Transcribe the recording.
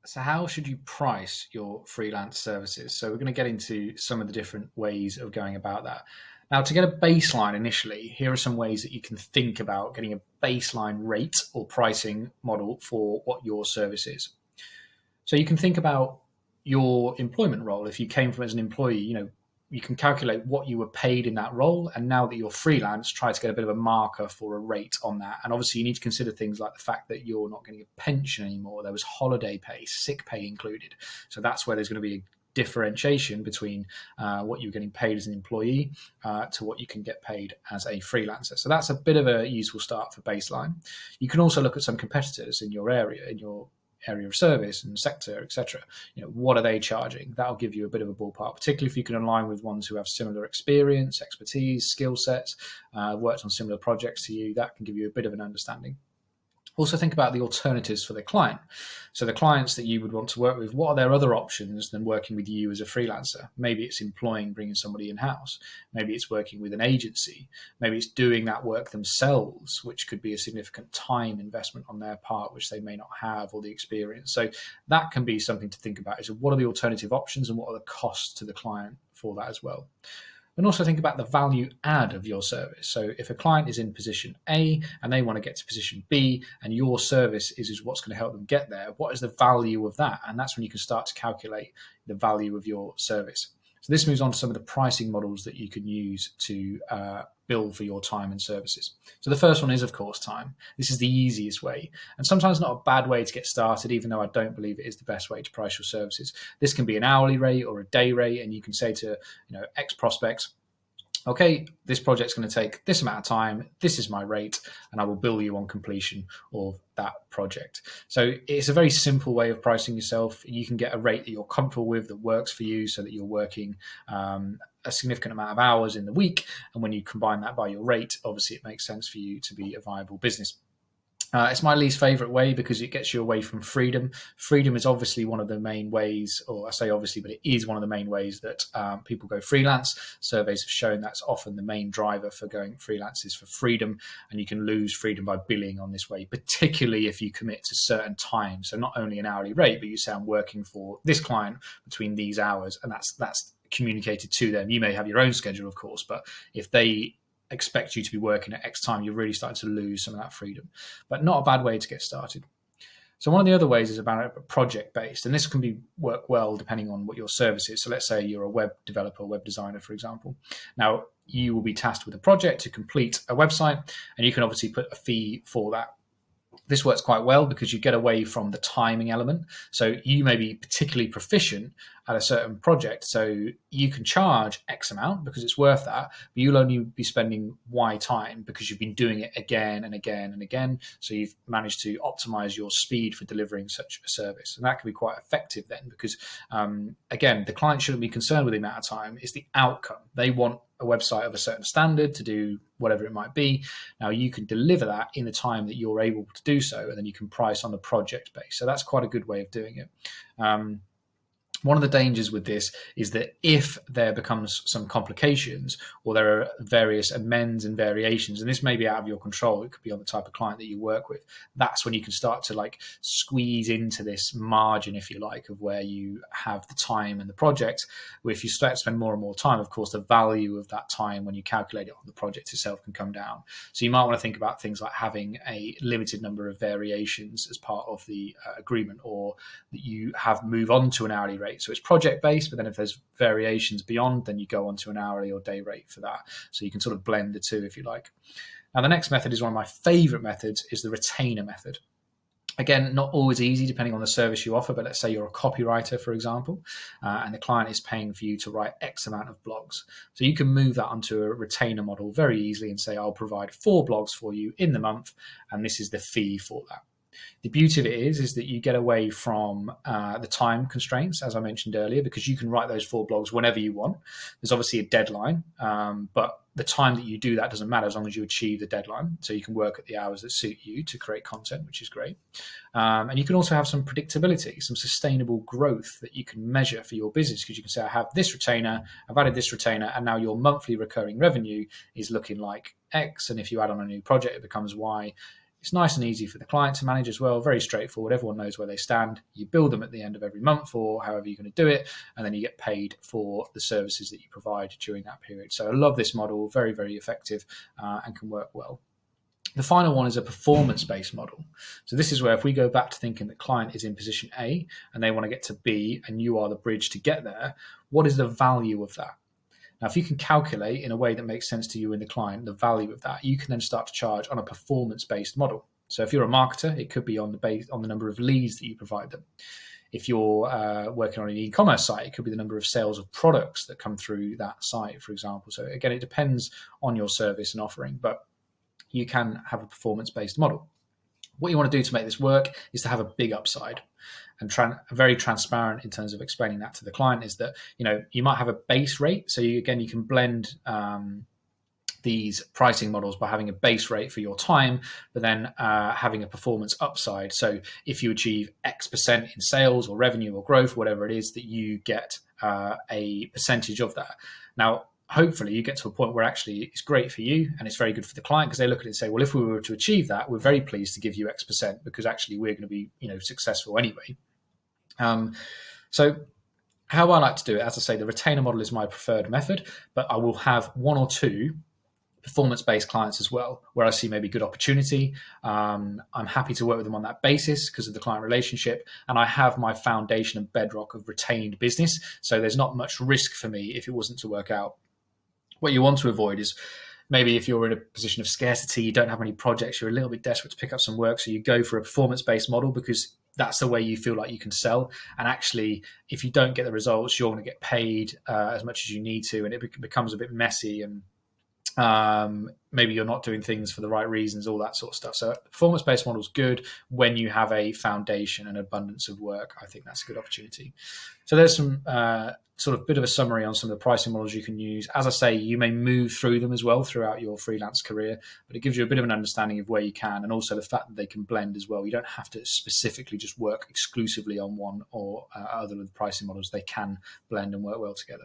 So how should you price your freelance services? So we're going to get into some of the different ways of going about that. Now, to get a baseline initially, here are some ways that you can think about getting a baseline rate or pricing model for what your service is. So you can think about your employment role. If you came from as an employee, you can calculate what you were paid in that role. And now that you're freelance, try to get a bit of a marker for a rate on that. And obviously, you need to consider things like the fact that you're not getting a pension anymore. There was holiday pay, sick pay included. So that's where there's going to be a differentiation between what you're getting paid as an employee to what you can get paid as a freelancer. So that's a bit of a useful start for baseline. You can also look at some competitors in your area of service and sector, etc. What are they charging? That'll give you a bit of a ballpark, particularly if you can align with ones who have similar experience, expertise, skill sets, worked on similar projects to you. That can give you a bit of an understanding. Also think about the alternatives for the client. So the clients that you would want to work with, what are their other options than working with you as a freelancer? Maybe it's bringing somebody in-house. Maybe it's working with an agency. Maybe it's doing that work themselves, which could be a significant time investment on their part, which they may not have or the experience. So that can be something to think about, is what are the alternative options and what are the costs to the client for that as well. And also think about the value add of your service. So if a client is in position A and they want to get to position B and your service is what's going to help them get there, what is the value of that? And that's when you can start to calculate the value of your service. So this moves on to some of the pricing models that you can use to bill for your time and services. So the first one is, of course, time. This is the easiest way, and sometimes not a bad way to get started, even though I don't believe it is the best way to price your services. This can be an hourly rate or a day rate, and you can say to X prospects, okay, this project's going to take this amount of time, this is my rate, and I will bill you on completion of that project. So it's a very simple way of pricing yourself. You can get a rate that you're comfortable with, that works for you, so that you're working a significant amount of hours in the week. And when you combine that by your rate, obviously it makes sense for you to be a viable business. It's my least favorite way because it gets you away from freedom. Freedom is obviously one of the main ways, or I say obviously, but it is one of the main ways that people go freelance. Surveys have shown that's often the main driver for going freelance is for freedom, and you can lose freedom by billing on this way, particularly if you commit to certain times. So not only an hourly rate, but you say I'm working for this client between these hours, and that's communicated to them. You may have your own schedule, of course, but if they expect you to be working at X time, you're really starting to lose some of that freedom. But not a bad way to get started. So one of the other ways is about project-based, and this can work well depending on what your service is. So let's say you're a web developer, web designer, for example. Now, you will be tasked with a project to complete a website, and you can obviously put a fee for that. This works quite well because you get away from the timing element. So you may be particularly proficient at a certain project, so you can charge X amount because it's worth that, but you'll only be spending Y time because you've been doing it again and again and again. So you've managed to optimize your speed for delivering such a service. And that can be quite effective then because, again, the client shouldn't be concerned with the amount of time, it's the outcome. They want a website of a certain standard to do whatever it might be. Now you can deliver that in the time that you're able to do so, and then you can price on the project base. So that's quite a good way of doing it. One of the dangers with this is that if there becomes some complications or there are various amends and variations, and this may be out of your control, it could be on the type of client that you work with, that's when you can start to squeeze into this margin, if you like, of where you have the time and the project. Where if you start to spend more and more time, of course, the value of that time when you calculate it on the project itself can come down. So you might want to think about things like having a limited number of variations as part of the agreement, or that you have move on to an hourly rate. So it's project based, but then if there's variations beyond, then you go on to an hourly or day rate for that. So you can sort of blend the two if you like. Now, the next method is one of my favorite methods, is the retainer method. Again, not always easy depending on the service you offer, but let's say you're a copywriter, for example, and the client is paying for you to write X amount of blogs. So you can move that onto a retainer model very easily and say, I'll provide 4 blogs for you in the month, and this is the fee for that. The beauty of it is that you get away from the time constraints, as I mentioned earlier, because you can write those 4 blogs whenever you want. There's obviously a deadline, but the time that you do that doesn't matter as long as you achieve the deadline. So you can work at the hours that suit you to create content, which is great. And you can also have some predictability, some sustainable growth that you can measure for your business, because you can say, I have this retainer, I've added this retainer, and now your monthly recurring revenue is looking like X. And if you add on a new project, it becomes Y. It's nice and easy for the client to manage as well, very straightforward. Everyone knows where they stand. You bill them at the end of every month or however you're going to do it, and then you get paid for the services that you provide during that period. So I love this model, very, very effective, and can work well. The final one is a performance-based model. So this is where if we go back to thinking the client is in position A and they want to get to B and you are the bridge to get there, what is the value of that? Now, if you can calculate in a way that makes sense to you and the client the value of that, you can then start to charge on a performance-based model. So if you're a marketer, it could be on the number of leads that you provide them. If you're working on an e-commerce site, it could be the number of sales of products that come through that site, for example. So again, it depends on your service and offering, but you can have a performance-based model. What you want to do to make this work is to have a big upside, and very transparent in terms of explaining that to the client is that, you might have a base rate. So you can blend these pricing models by having a base rate for your time, but then having a performance upside. So if you achieve X% in sales or revenue or growth, whatever it is, that you get a percentage of that. Now, hopefully you get to a point where actually it's great for you and it's very good for the client, because they look at it and say, well, if we were to achieve that, we're very pleased to give you X% because actually we're going to be, successful anyway. So how I like to do it, as I say, the retainer model is my preferred method, but I will have one or two performance-based clients as well, where I see maybe good opportunity. I'm happy to work with them on that basis because of the client relationship, and I have my foundation and bedrock of retained business. So there's not much risk for me if it wasn't to work out. What you want to avoid is maybe if you're in a position of scarcity, you don't have any projects, you're a little bit desperate to pick up some work, so you go for a performance-based model because that's the way you feel like you can sell. And actually, if you don't get the results, you're going to get paid as much as you need to, and it becomes a bit messy, and maybe you're not doing things for the right reasons, all that sort of stuff. So performance-based model is good when you have a foundation and abundance of work. I think that's a good opportunity. So there's some sort of bit of a summary on some of the pricing models you can use. As I say, you may move through them as well throughout your freelance career, but it gives you a bit of an understanding of where you can, and also the fact that they can blend as well. You don't have to specifically just work exclusively on one or other of the pricing models. They can blend and work well together.